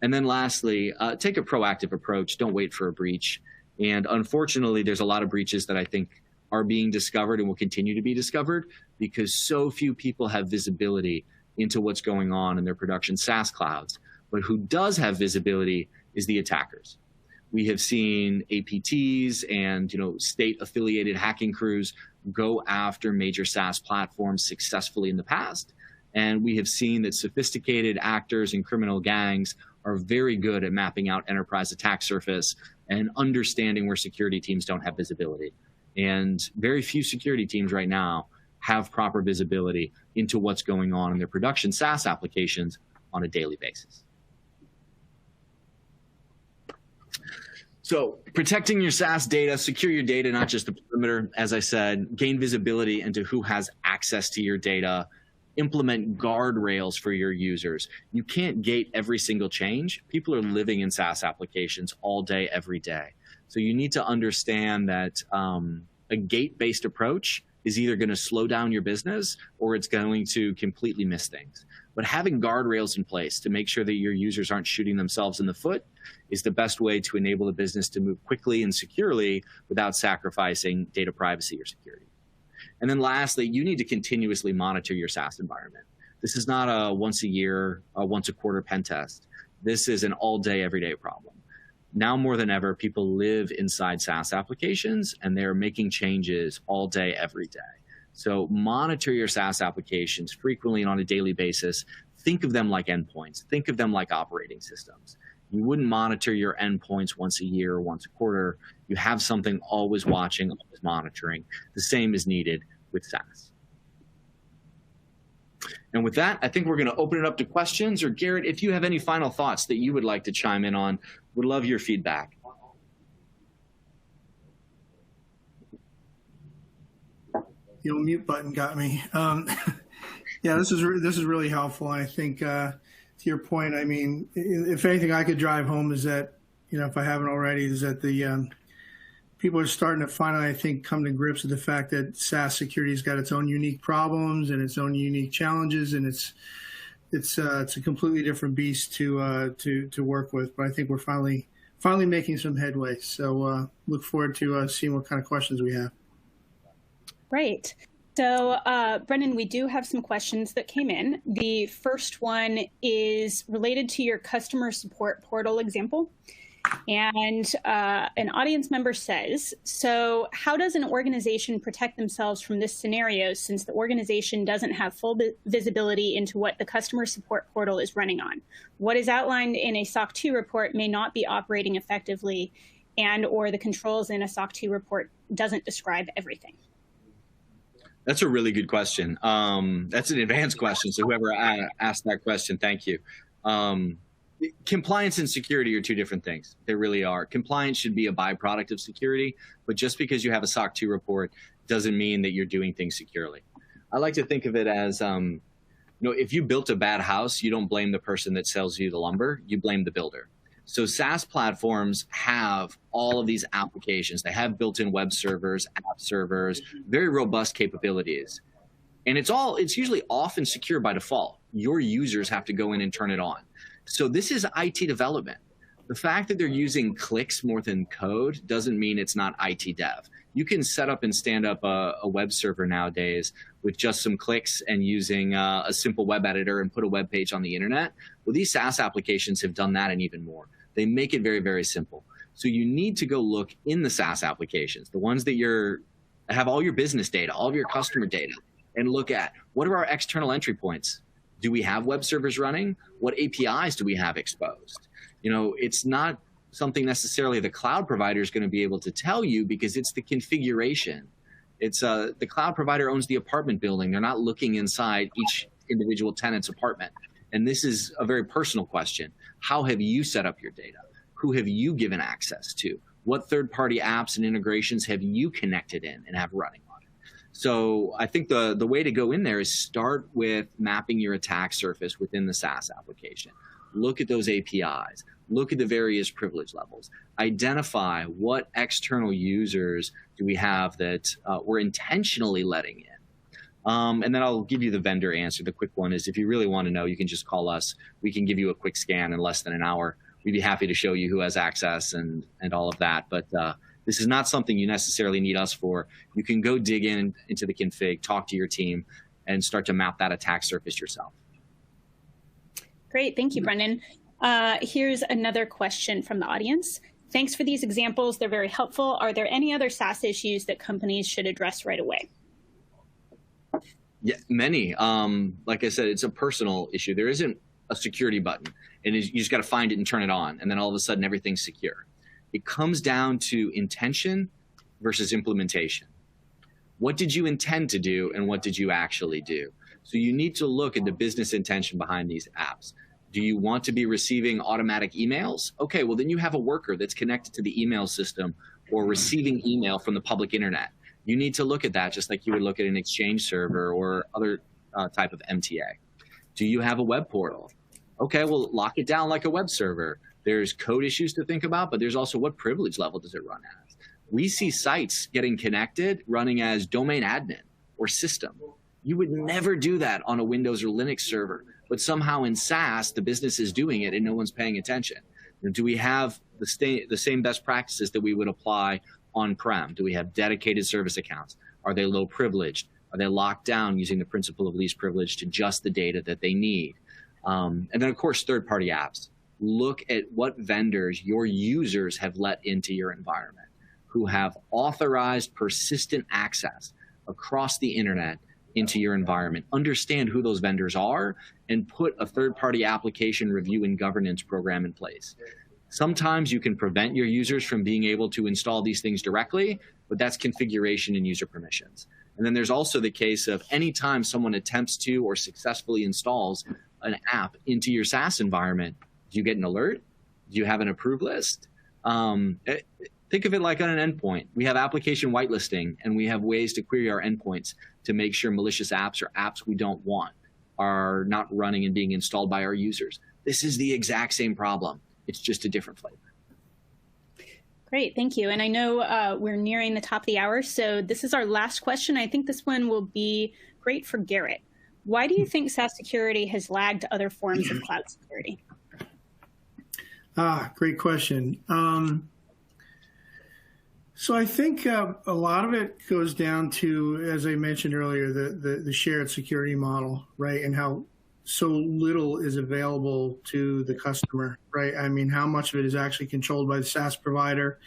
C: And then lastly, take a proactive approach. Don't wait for a breach. And unfortunately, there's a lot of breaches that I think are being discovered and will continue to be discovered because so few people have visibility into what's going on in their production SaaS clouds. But who does have visibility is the attackers. We have seen APTs and state-affiliated hacking crews go after major SaaS platforms successfully in the past. And we have seen that sophisticated actors and criminal gangs are very good at mapping out enterprise attack surface and understanding where security teams don't have visibility. And very few security teams right now have proper visibility into what's going on in their production SaaS applications on a daily basis. So protecting your SaaS data, secure your data, not just the perimeter, as I said, gain visibility into who has access to your data, implement guardrails for your users. You can't gate every single change. People are living in SaaS applications all day, every day. So you need to understand that a gate-based approach is either going to slow down your business or it's going to completely miss things. But having guardrails in place to make sure that your users aren't shooting themselves in the foot is the best way to enable the business to move quickly and securely without sacrificing data privacy or security. And then lastly, you need to continuously monitor your SaaS environment. This is not a once a year, once a quarter pen test. This is an all day, everyday problem. Now more than ever, people live inside SaaS applications and they're making changes all day, every day. So monitor your SaaS applications frequently and on a daily basis. Think of them like endpoints. Think of them like operating systems. You wouldn't monitor your endpoints once a year or once a quarter. You have something always watching, always monitoring. The same is needed with SaaS. And with that, I think we're going to open it up to questions. Or Garrett, if you have any final thoughts that you would like to chime in on, would love your feedback.
B: The old mute button got me. Yeah, this is really helpful. I think to your point, I mean, if anything I could drive home is that, if I haven't already, is that the people are starting to finally, I think, come to grips with the fact that SaaS security has got its own unique problems and its own unique challenges, and it's a completely different beast to work with. But I think we're finally making some headway. So look forward to seeing what kind of questions we have.
D: Right. So, Brendan, we do have some questions that came in. The first one is related to your customer support portal example. And an audience member says, so how does an organization protect themselves from this scenario since the organization doesn't have full visibility into what the customer support portal is running on? What is outlined in a SOC 2 report may not be operating effectively, and or the controls in a SOC 2 report doesn't describe everything.
C: That's a really good question. That's an advanced question. So whoever asked that question, thank you. Compliance and security are two different things. They really are. Compliance should be a byproduct of security, but just because you have a SOC 2 report doesn't mean that you're doing things securely. I like to think of it as, if you built a bad house, you don't blame the person that sells you the lumber, you blame the builder. So SaaS platforms have all of these applications. They have built-in web servers, app servers, very robust capabilities. And it's usually off and secure by default. Your users have to go in and turn it on. So this is IT development. The fact that they're using clicks more than code doesn't mean it's not IT dev. You can set up and stand up a web server nowadays with just some clicks and using a simple web editor and put a web page on the internet. Well, these SaaS applications have done that and even more. They make it very, very simple. So you need to go look in the SaaS applications, the ones that have all your business data, all of your customer data, and look at what are our external entry points? Do we have web servers running? What APIs do we have exposed? It's not something necessarily the cloud provider is going to be able to tell you because it's the configuration. It's the cloud provider owns the apartment building. They're not looking inside each individual tenant's apartment. And this is a very personal question. How have you set up your data? Who have you given access to? What third-party apps and integrations have you connected in and have running on it? So I think the way to go in there is start with mapping your attack surface within the SaaS application. Look at those APIs. Look at the various privilege levels. Identify what external users do we have that we're intentionally letting in. And then I'll give you the vendor answer. The quick one is if you really want to know, you can just call us. We can give you a quick scan in less than an hour. We'd be happy to show you who has access and all of that. But this is not something you necessarily need us for. You can go dig into the config, talk to your team, and start to map that attack surface yourself.
D: Great. Thank you, Brendan. Here's another question from the audience. Thanks for these examples. They're very helpful. Are there any other SaaS issues that companies should address right away?
C: Yeah, many. Like I said, it's a personal issue. There isn't a security button, and you just got to find it and turn it on, and then all of a sudden everything's secure. It comes down to intention versus implementation. What did you intend to do, and what did you actually do? So you need to look at the business intention behind these apps. Do you want to be receiving automatic emails? Okay, well, then you have a worker that's connected to the email system or receiving email from the public internet. You need to look at that just like you would look at an Exchange server or other type of MTA. Do you have a web portal? Okay, well, lock it down like a web server. There's code issues to think about, but there's also what privilege level does it run as? We see sites getting connected running as domain admin or system. You would never do that on a Windows or Linux server, but somehow in SaaS, the business is doing it and no one's paying attention. Do we have the same best practices that we would apply on-prem? Do we have dedicated service accounts? Are they low privileged? Are they locked down using the principle of least privilege to just the data that they need? And then, of course, third-party apps. Look at what vendors your users have let into your environment, who have authorized persistent access across the internet into your environment. Understand who those vendors are and put a third-party application review and governance program in place. Sometimes you can prevent your users from being able to install these things directly, but that's configuration and user permissions. And then there's also the case of anytime someone attempts to or successfully installs an app into your SaaS environment, do you get an alert? Do you have an approved list? Think of it like on an endpoint. We have application whitelisting, and we have ways to query our endpoints to make sure malicious apps or apps we don't want are not running and being installed by our users. This is the exact same problem. It's just a different flavor.
D: Great, thank you. And I know we're nearing the top of the hour, so this is our last question. I think this one will be great for Garrett. Why do you think SaaS security has lagged other forms of cloud security?
B: Great question. So I think a lot of it goes down to, as I mentioned earlier, the shared security model, right? And how so little is available to the customer, right? I mean, how much of it is actually controlled by the SaaS provider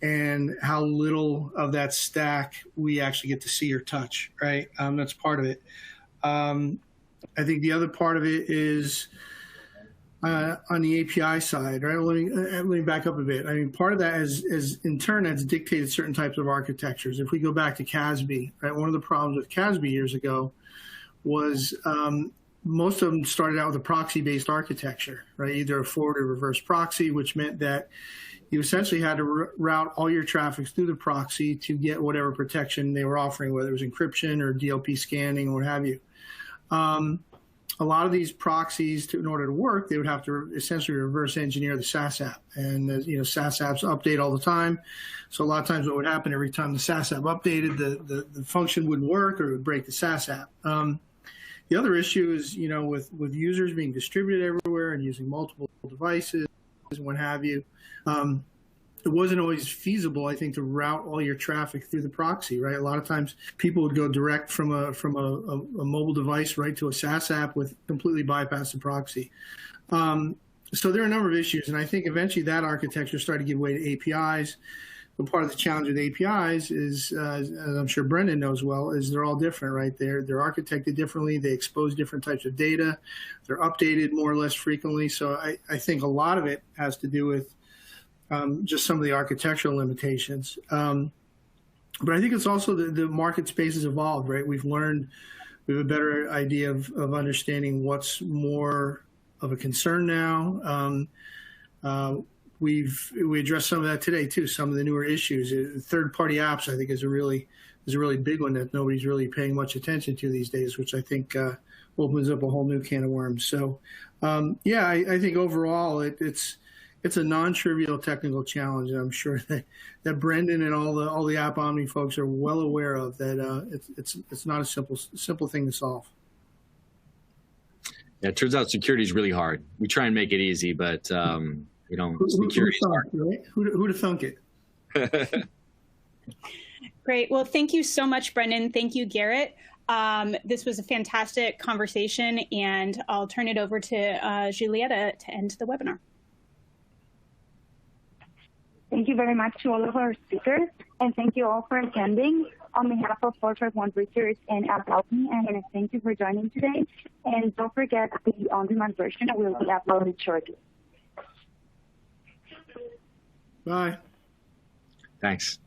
B: and how little of that stack we actually get to see or touch, right? That's part of it. I think the other part of it is on the API side, right? Let me back up a bit. I mean, part of that is in turn has dictated certain types of architectures. If we go back to CASB, right? One of the problems with CASB years ago was most of them started out with a proxy-based architecture, right? Either a forward or reverse proxy, which meant that you essentially had to route all your traffic through the proxy to get whatever protection they were offering, whether it was encryption or DLP scanning or what have you. A lot of these proxies, in order to work, they would have to essentially reverse engineer the SaaS app. And SaaS apps update all the time. So a lot of times what would happen every time the SaaS app updated, the function wouldn't work or it would break the SaaS app. The other issue is, with users being distributed everywhere and using multiple devices and what have you, it wasn't always feasible, I think, to route all your traffic through the proxy, right? A lot of times people would go direct from a mobile device right to a SaaS app with completely bypass the proxy. So there are a number of issues, and I think eventually that architecture started to give way to APIs. But part of the challenge with APIs is, as I'm sure Brendan knows well, is they're all different, right? They're architected differently. They expose different types of data. They're updated more or less frequently. So I think a lot of it has to do with just some of the architectural limitations. But I think it's also the market space has evolved, right? We have a better idea of understanding what's more of a concern now. We addressed some of that today too. Some of the newer issues, third-party apps, I think is a really big one that nobody's really paying much attention to these days, which I think opens up a whole new can of worms. So, I think overall it's a non-trivial technical challenge, and I'm sure that Brendan and all the AppOmni folks are well aware of that. It's not a simple thing to solve.
C: Yeah, it turns out security is really hard. We try and make it easy, but security is hard.
B: Right? Who'd have thunk it?
D: Great. Well, thank you so much, Brendan. Thank you, Garrett. This was a fantastic conversation, and I'll turn it over to Julieta to end the webinar.
A: Thank you very much to all of our speakers, and thank you all for attending. On behalf of 451 Research and AppOmni, I want to thank you for joining today. And don't forget the on-demand version will be uploaded shortly.
B: Bye.
C: Thanks.